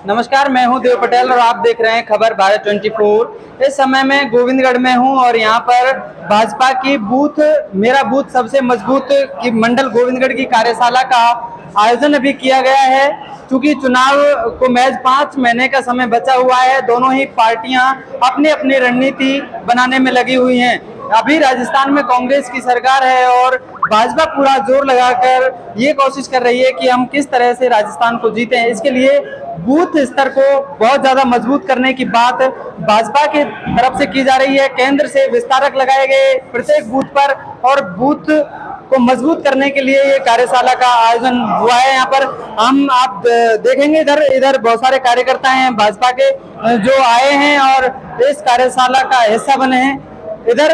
नमस्कार, मैं हूं देव पटेल और आप देख रहे हैं खबर भारत 24। इस समय मैं गोविंदगढ़ में हूं और यहां पर भाजपा की मेरा बूथ सबसे मजबूत की मंडल गोविंदगढ़ की कार्यशाला का आयोजन अभी किया गया है। क्योंकि चुनाव को महज 5 महीने का समय बचा हुआ है, दोनों ही पार्टियां अपनी अपनी रणनीति बनाने में लगी हुई हैं। अभी राजस्थान में कांग्रेस की सरकार है और भाजपा पूरा जोर लगाकर ये कोशिश कर रही है कि हम किस तरह से राजस्थान को जीते हैं। इसके लिए बूथ स्तर को बहुत ज्यादा मजबूत करने की बात भाजपा की तरफ से की जा रही है। केंद्र से विस्तारक लगाए गए प्रत्येक बूथ पर और बूथ को मजबूत करने के लिए ये कार्यशाला का आयोजन हुआ है। यहाँ पर आप देखेंगे इधर बहुत सारे कार्यकर्ता हैं भाजपा के जो आए हैं और इस कार्यशाला का हिस्सा बने हैं। इधर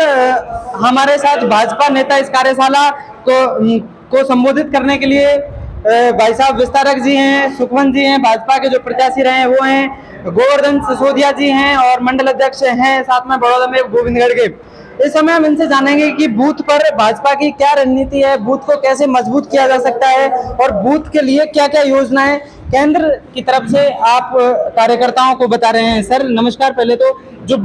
हमारे साथ भाजपा नेता इस कार्यशाला को संबोधित करने के लिए भाई साहब विस्तारक जी हैं, सुखवंत जी हैं, भाजपा के जो प्रत्याशी रहे हैं वो हैं, गोवर्धन सिसोदिया जी हैं और मंडल अध्यक्ष हैं साथ में बड़ौदा में गोविंदगढ़ के। इस समय हम इनसे जानेंगे कि बूथ पर भाजपा की क्या रणनीति है, बूथ को कैसे मजबूत किया जा सकता है और बूथ के लिए क्या क्या योजनाएं केंद्र की तरफ से आप कार्यकर्ताओं को बता रहे हैं। सर नमस्कार, पहले तो जो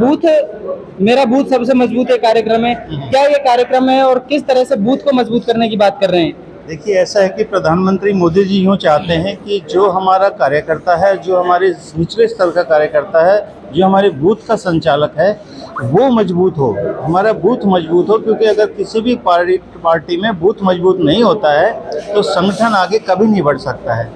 मेरा बूथ सबसे मजबूत है कार्यक्रम है, क्या ये कार्यक्रम है और किस तरह से बूथ को मजबूत करने की बात कर रहे हैं? देखिए, ऐसा है कि प्रधानमंत्री मोदी जी यूँ चाहते हैं कि जो हमारा कार्यकर्ता है, जो हमारे निचले स्तर का कार्यकर्ता है, जो हमारे बूथ का संचालक है, वो मजबूत हो, हमारा बूथ मजबूत हो। क्योंकि अगर किसी भी पार्टी में बूथ मजबूत नहीं होता है तो संगठन आगे कभी नहीं बढ़ सकता है।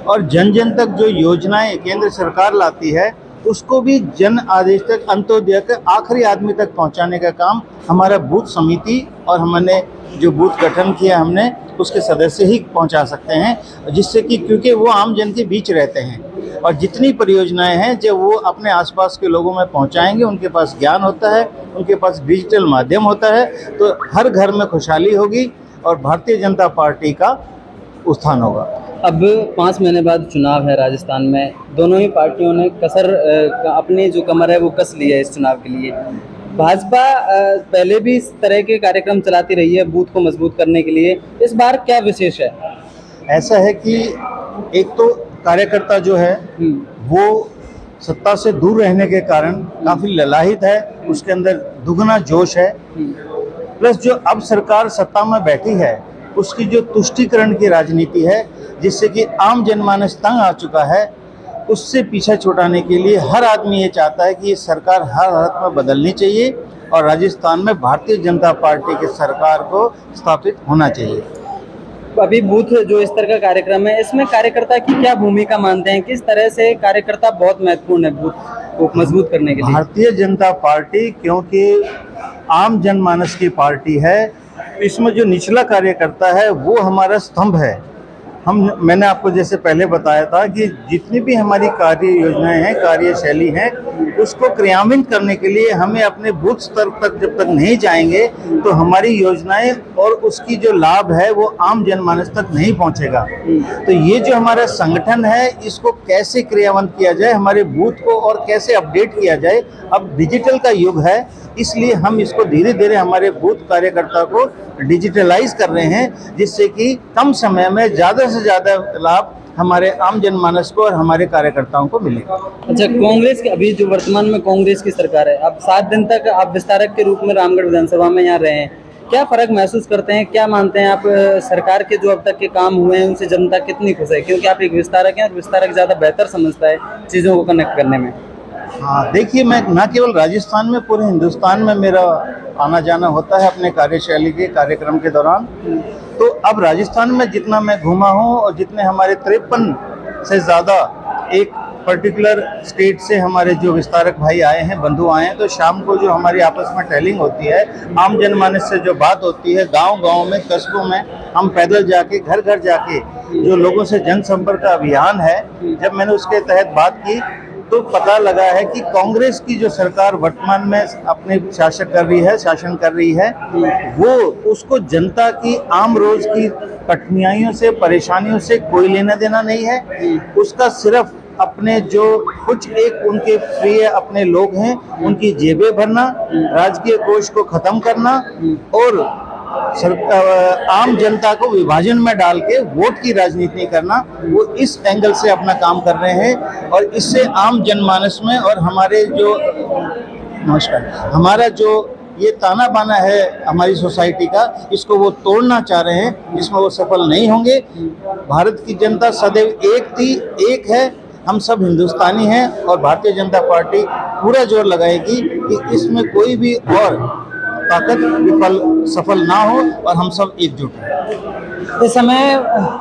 और जन जन तक जो योजनाएं केंद्र सरकार लाती है उसको भी जन आदेश तक, अंत्योदय के आखिरी आदमी तक पहुंचाने का काम हमारा बूथ समिति और हमने जो बूथ गठन किया हमने उसके सदस्य ही पहुंचा सकते हैं। जिससे कि क्योंकि वो आम जन के बीच रहते हैं और जितनी परियोजनाएं हैं जब वो अपने आसपास के लोगों में पहुंचाएंगे, उनके पास ज्ञान होता है, उनके पास डिजिटल माध्यम होता है, तो हर घर में खुशहाली होगी और भारतीय जनता पार्टी का उत्थान होगा। अब 5 महीने बाद चुनाव है राजस्थान में, दोनों ही पार्टियों ने अपनी जो कमर है वो कस ली है इस चुनाव के लिए। भाजपा पहले भी इस तरह के कार्यक्रम चलाती रही है बूथ को मजबूत करने के लिए, इस बार क्या विशेष है? ऐसा है कि एक तो कार्यकर्ता जो है वो सत्ता से दूर रहने के कारण काफ़ी ललाहित है, उसके अंदर दुगना जोश है। प्लस जो अब सरकार सत्ता में बैठी है उसकी जो तुष्टीकरण की राजनीति है, जिससे कि आम जनमानस तंग आ चुका है, उससे पीछा छुड़ाने के लिए हर आदमी ये चाहता है कि ये सरकार हर हालत में बदलनी चाहिए और राजस्थान में भारतीय जनता पार्टी की सरकार को स्थापित होना चाहिए। अभी बूथ जो इस तरह का कार्यक्रम है, इसमें कार्यकर्ता की क्या भूमिका मानते हैं, किस तरह से कार्यकर्ता बहुत महत्वपूर्ण है बूथ को मजबूत करने के लिए? भारतीय जनता पार्टी क्योंकि आम जनमानस की पार्टी है, इसमें जो निचला कार्यकर्ता है वो हमारा स्तंभ है। मैंने आपको जैसे पहले बताया था कि जितनी भी हमारी कार्य योजनाएं हैं, कार्यशैली हैं, उसको क्रियान्वित करने के लिए हमें अपने बूथ स्तर तक जब तक नहीं जाएंगे तो हमारी योजनाएं और उसकी जो लाभ है वो आम जनमानस तक नहीं पहुंचेगा। तो ये जो हमारा संगठन है इसको कैसे क्रियान्वित किया जाए, हमारे बूथ को और कैसे अपडेट किया जाए। अब डिजिटल का युग है, इसलिए हम इसको धीरे धीरे हमारे बूथ कार्यकर्ता को डिजिटलाइज कर रहे हैं, जिससे कि कम समय में ज़्यादा से ज़्यादा लाभ हमारे आम जनमानस को और हमारे कार्यकर्ताओं को मिलेगा। अच्छा, कांग्रेस की अभी जो वर्तमान में कांग्रेस की सरकार है, अब 7 दिन तक आप विस्तारक के रूप में रामगढ़ विधानसभा में यहाँ रहे हैं, क्या फर्क महसूस करते हैं, क्या मानते हैं आप सरकार के जो अब तक के काम हुए हैं उनसे जनता कितनी खुश है? क्योंकि आप एक विस्तारक हैं और विस्तारक ज़्यादा बेहतर समझता है चीज़ों को कनेक्ट करने में। हाँ, देखिए, मैं न केवल राजस्थान में, पूरे हिंदुस्तान में मेरा आना जाना होता है अपने कार्यशैली के कार्यक्रम के दौरान। तो अब राजस्थान में जितना मैं घूमा हूँ और जितने हमारे 53 से ज़्यादा एक पर्टिकुलर स्टेट से हमारे जो विस्तारक भाई आए हैं, बंधु आए हैं, तो शाम को जो हमारी आपस में टेलिंग होती है, आम जनमानस से जो बात होती है, गांव-गांव में, कस्बों में हम पैदल जाके, घर घर जाके जो लोगों से जनसंपर्क का अभियान है, जब मैंने उसके तहत बात की तो पता लगा है कि कांग्रेस की जो सरकार वर्तमान में अपने शासन कर रही है वो उसको जनता की आम रोज की कठिनाइयों से, परेशानियों से कोई लेना देना नहीं है। उसका सिर्फ अपने जो कुछ एक उनके प्रिय अपने लोग हैं उनकी जेबें भरना, राजकीय कोष को खत्म करना और आम जनता को विभाजन में डाल के वोट की राजनीति करना, वो इस एंगल से अपना काम कर रहे हैं। और इससे आम जनमानस में और हमारा जो ये ताना बाना है हमारी सोसाइटी का, इसको वो तोड़ना चाह रहे हैं, जिसमें वो सफल नहीं होंगे। भारत की जनता सदैव एक थी, एक है, हम सब हिंदुस्तानी हैं और भारतीय जनता पार्टी पूरा जोर लगाएगी कि इसमें कोई भी और ताकत सफल ना हो और हम सब एकजुट हैं। इस समय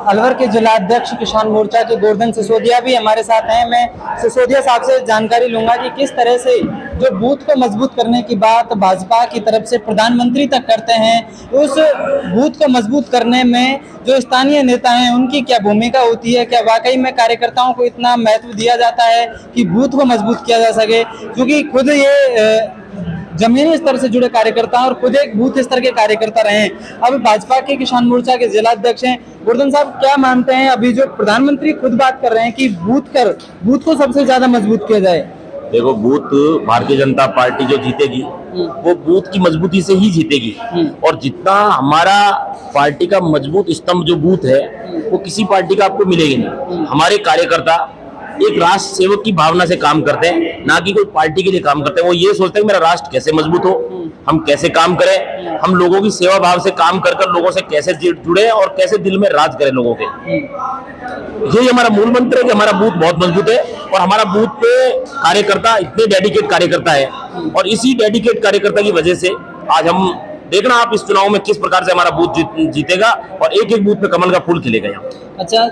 अलवर के जिलाध्यक्ष किसान मोर्चा के गोवर्धन सिसोदिया भी हमारे साथ हैं। मैं सिसोदिया साहब से जानकारी लूंगा कि किस तरह से जो बूथ को मजबूत करने की बात भाजपा की तरफ से प्रधानमंत्री तक करते हैं, उस बूथ को मजबूत करने में जो स्थानीय नेता हैं उनकी क्या भूमिका होती है? क्या वाकई में कार्यकर्ताओं को इतना महत्व दिया जाता है कि बूथ को मजबूत किया जा सके? क्योंकि खुद ये जमीनी स्तर से जुड़े कार्यकर्ता और खुद एक बूथ स्तर के कार्यकर्ता रहे हैं। अब भाजपा के किसान मोर्चा के जिलाध्यक्ष हैं गोवर्धन साहब, क्या मानते हैं अभी जो प्रधानमंत्री खुद बात कर रहे हैं कि बूथ को सबसे ज्यादा मजबूत किया जाए? देखो, बूथ भारतीय जनता पार्टी जो जीतेगी वो बूथ की मजबूती से ही जीतेगी। और जितना हमारा पार्टी का मजबूत स्तंभ जो बूथ है वो किसी पार्टी का आपको मिलेगी नहीं। हमारे कार्यकर्ता एक राष्ट्र सेवक की भावना से काम करते हैं, ना कि कोई पार्टी के लिए काम करते हैं। वो ये सोचते हैं कि मेरा राष्ट्र कैसे मजबूत हो, हम कैसे काम करें, हम लोगों की सेवा भाव से काम कर लोगों से कैसे जुड़े और कैसे दिल में राज करें लोगों के। यही हमारा मूल मंत्र है कि हमारा बूथ बहुत मजबूत है और हमारा बूथ पे कार्यकर्ता इतने डेडिकेट कार्यकर्ता है। और इसी डेडिकेट कार्यकर्ता की वजह से आज हम देखना आप इस चुनाव में किस प्रकार से हमारा बूथ जीतेगा और एक एक बूथ पे कमल का फूल खिलेगा यहाँ। अच्छा,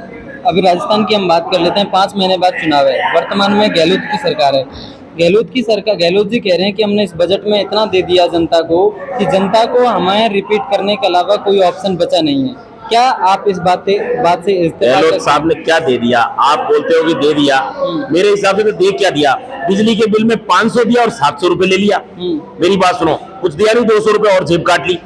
अभी राजस्थान की हम बात कर लेते हैं। 5 महीने बाद चुनाव है, वर्तमान में गहलोत की सरकार है। गहलोत जी कह रहे हैं कि हमने इस बजट में इतना दे दिया जनता को कि जनता को हमें रिपीट करने के अलावा कोई ऑप्शन बचा नहीं है। क्या आप इस बात से गहलोत साहब ने क्या दे दिया? आप बोलते हो कि दे दिया, मेरे हिसाब से तो दे क्या दिया? बिजली के बिल में 500 दिया और 700 रुपए ले लिया। मेरी बात सुनो, कुछ दिया नहीं, 200 रुपए और जेब काट ली।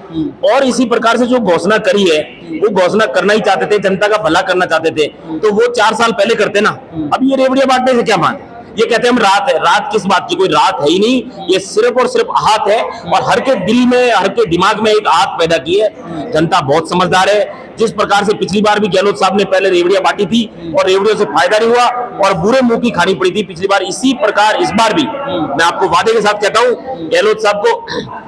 और इसी प्रकार से जो घोषणा करी है वो घोषणा करना ही चाहते थे, जनता का भला करना चाहते थे, तो वो 4 साल पहले करते ना। अब ये रेवड़िया बांटने से क्या मान? ये कहते हैं हम रात है, रात किस बात की? कोई रात है ही नहीं, ये सिर्फ और सिर्फ आहत है। और हर के दिल में, हर के दिमाग में एक आहत पैदा की है। जनता बहुत समझदार है। जिस प्रकार से पिछली बार भी गहलोत साहब ने पहले रेवड़ियां बांटी थी और रेवड़ियों से फायदा नहीं हुआ और बुरे मुंह की खानी पड़ी थी पिछली बार, इसी प्रकार इस बार भी मैं आपको वादे के साथ कहता हूं, गहलोत साहब को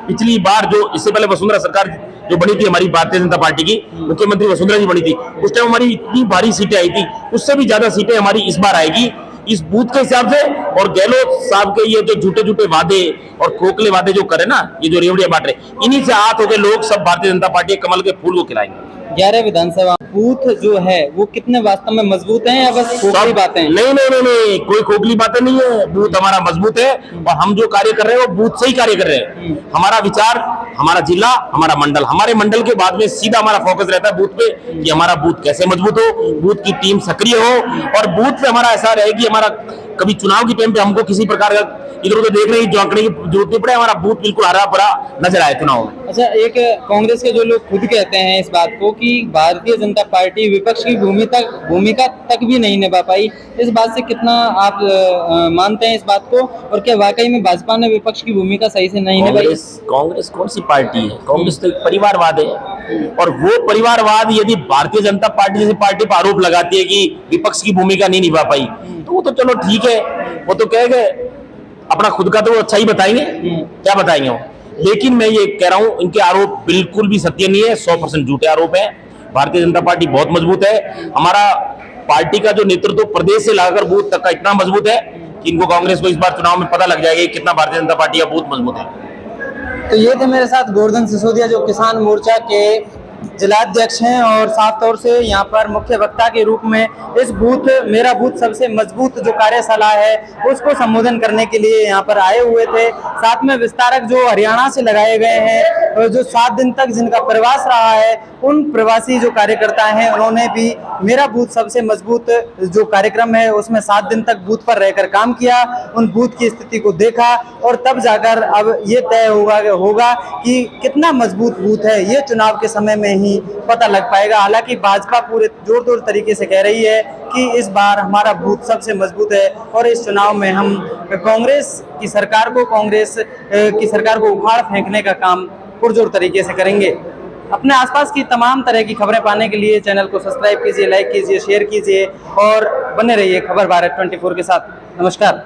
पिछली बार जो इससे पहले वसुंधरा सरकार जो बनी थी हमारी भारतीय जनता पार्टी की, मुख्यमंत्री वसुंधरा जी बनी थी, उस टाइम हमारी इतनी भारी सीटें आई थी, उससे भी ज्यादा सीटें हमारी इस बार आएगी इस बूथ के हिसाब से। और गहलोत साहब के ये जो झूठे वादे और खोखले वादे जो करे ना, ये जो रेवड़ियां बांट रहे, इन्हीं से आहत होकर लोग सब भारतीय जनता पार्टी कमल के फूल को खिलाएंगे। 11 विधानसभा बूथ जो है वो कितने वास्तव में मजबूत हैं या बस खोखली बातें? नहीं, कोई खोखली बातें नहीं है। बूथ हमारा मजबूत है और हम जो कार्य कर रहे हैं वो बूथ से ही कार्य कर रहे हैं। हमारा विचार, हमारा जिला, हमारा मंडल, हमारे मंडल के बाद में सीधा हमारा फोकस रहता है बूथ पे कि हमारा बूथ कैसे मजबूत हो, बूथ की टीम सक्रिय हो और बूथ पे हमारा ऐसा रहे कि हमारा कभी चुनाव की टाइम पे हमको किसी प्रकार का इधर उधर देख रहे हैं जोंकने की जरूरत नहीं पड़े, हमारा बूथ बिल्कुल हरा भरा नजर आए चुनाव में। अच्छा, एक कांग्रेस के जो लोग खुद कहते हैं इस बात को कि भारतीय जनता पार्टी विपक्ष की भूमिका तक भी नहीं निभा पाई, इस बात से कितना आप मानते हैं इस बात को? और क्या वाकई में भाजपा ने विपक्ष की भूमिका सही से नहीं निभाई? कांग्रेस कौन सी पार्टी है? कांग्रेस तो एक परिवारवाद है और वो परिवारवाद यदि भारतीय जनता पार्टी जैसी पार्टी पर आरोप लगाती है कि विपक्ष की भूमिका नहीं निभा पाई, तो वो तो चलो ठीक है, वो तो कहेंगे अपना खुद का तो वो अच्छा ही बताएंगे, क्या बताएंगे वो। लेकिन मैं ये कह रहा हूं, इनके आरोप बिल्कुल भी सत्य नहीं है, 100% झूठे आरोप है। भारतीय जनता पार्टी बहुत मजबूत है। हमारा पार्टी का जो नेतृत्व प्रदेश से लाकर बूथ तक का इतना मजबूत है कि इनको, कांग्रेस को इस बार चुनाव में पता लग जाएगा कि कितना भारतीय जनता पार्टी का बूथ मजबूत है। तो ये थे मेरे साथ गोवर्धन सिसोदिया जो किसान मोर्चा के जिलाध्यक्ष हैं और साफ तौर से यहाँ पर मुख्य वक्ता के रूप में इस बूथ मेरा बूथ सबसे मजबूत जो कार्यशाला है उसको संबोधन करने के लिए यहाँ पर आए हुए थे। साथ में विस्तारक जो हरियाणा से लगाए गए हैं और जो 7 दिन तक जिनका प्रवास रहा है, उन प्रवासी जो कार्यकर्ता हैं उन्होंने भी मेरा बूथ सबसे मजबूत जो कार्यक्रम है उसमें 7 दिन तक बूथ पर रहकर काम किया, उन बूथ की स्थिति को देखा और तब जाकर अब ये तय होगा कि कितना मजबूत बूथ है, ये चुनाव के समय में ही पता लग पाएगा। हालांकि भाजपा पूरे जोर तरीके से कह रही है कि इस बार हमारा बूथ सबसे मजबूत है और इस चुनाव में हम कांग्रेस की सरकार को उखाड़ फेंकने का काम पुरजोर तरीके से करेंगे। अपने आसपास की तमाम तरह की खबरें पाने के लिए चैनल को सब्सक्राइब कीजिए, लाइक कीजिए, शेयर कीजिए और बने रहिए खबर भारत 24 के साथ। नमस्कार।